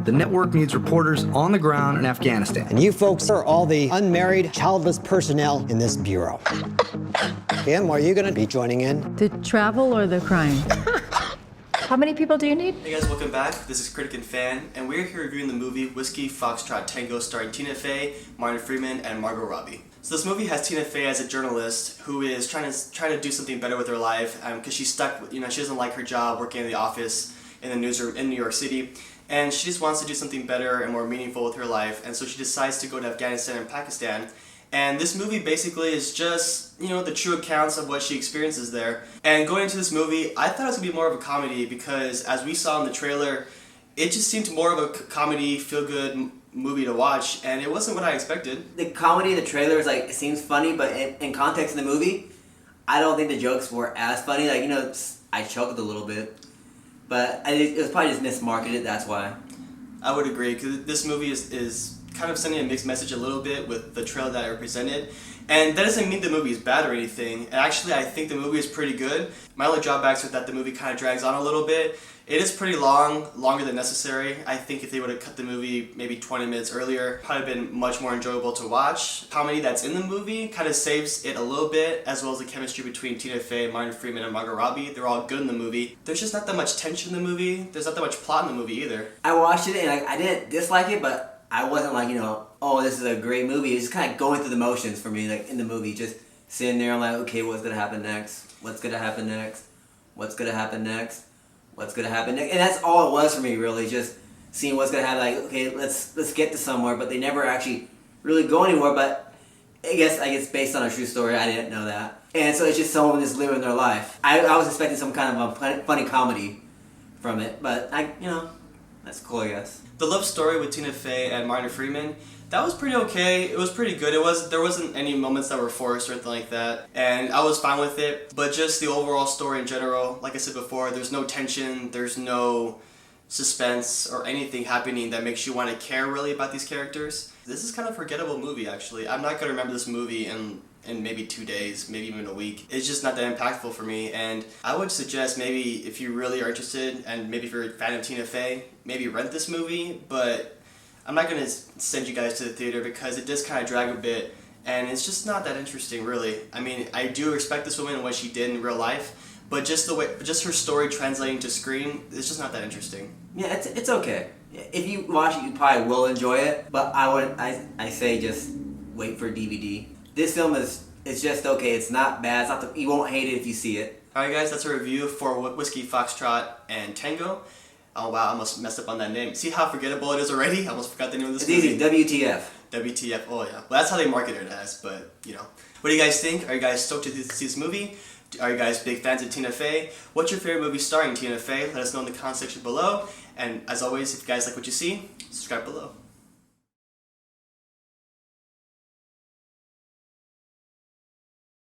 the network needs reporters on the ground in Afghanistan. And you folks are all the unmarried, childless personnel in this bureau. Dan, are you going to be joining in? The travel or the crime? How many people do you need? Hey guys, welcome back. This is Critic and Fan, and we're here reviewing the movie Whiskey Foxtrot Tango starring Tina Fey, Martin Freeman, and Margot Robbie. So this movie has Tina Fey as a journalist who is trying to do something better with her life because she's stuck. She doesn't like her job working in the office in the newsroom in New York City, and she just wants to do something better and more meaningful with her life. And so she decides to go to Afghanistan and Pakistan. And this movie basically is just, the true accounts of what she experiences there. And going into this movie, I thought it was going to be more of a comedy because as we saw in the trailer, it just seemed more of a comedy, feel-good movie to watch, and it wasn't what I expected. The comedy in the trailer is it seems funny, but in context of the movie, I don't think the jokes were as funny. I chuckled a little bit, but it was probably just mismarketed, that's why. I would agree, because this movie is kind of sending a mixed message a little bit with the trailer that I represented. And that doesn't mean the movie is bad or anything. And actually, I think the movie is pretty good. My only drawbacks are that the movie kind of drags on a little bit. It is pretty long, longer than necessary. I think if they would have cut the movie maybe 20 minutes earlier, probably been much more enjoyable to watch. Comedy that's in the movie kind of saves it a little bit, as well as the chemistry between Tina Fey, Martin Freeman, and Margot Robbie. They're all good in the movie. There's just not that much tension in the movie. There's not that much plot in the movie either. I watched it and I didn't dislike it, but I wasn't oh, this is a great movie. It's just kind of going through the motions for me, in the movie. Just sitting there, okay, what's going to happen next? What's going to happen next? What's going to happen next? What's going to happen next? And that's all it was for me, really, just seeing what's going to happen. Okay, let's get to somewhere, but they never actually really go anywhere, but I guess based on a true story, I didn't know that. And so it's just someone just living their life. I was expecting some kind of a funny comedy from it, but that's cool, I guess. The love story with Tina Fey and Martin Freeman, that was pretty okay. It was pretty good. There wasn't any moments that were forced or anything like that, and I was fine with it. But just the overall story in general, like I said before, there's no tension, there's no suspense or anything happening that makes you want to care really about these characters. This is kind of a forgettable movie, actually. I'm not going to remember this movie in maybe 2 days, maybe even a week. It's just not that impactful for me, and I would suggest maybe if you really are interested, and maybe if you're a fan of Tina Fey, maybe rent this movie, but I'm not going to send you guys to the theater because it does kind of drag a bit, and it's just not that interesting, really. I mean, I do respect this woman and what she did in real life, but just her story translating to screen, it's just not that interesting. Yeah, it's okay. If you watch it, you probably will enjoy it, but I say just wait for DVD. This film is just okay. It's not bad. You won't hate it if you see it. Alright guys, that's a review for Whiskey Foxtrot and Tango. Oh wow, I almost messed up on that name. See how forgettable it is already? I almost forgot the name of this movie. It's easy, WTF. WTF, oh yeah. Well, that's how they market it as, but What do you guys think? Are you guys stoked to see this movie? Are you guys big fans of Tina Fey? What's your favorite movie starring Tina Fey? Let us know in the comment section below. And as always, if you guys like what you see, subscribe below.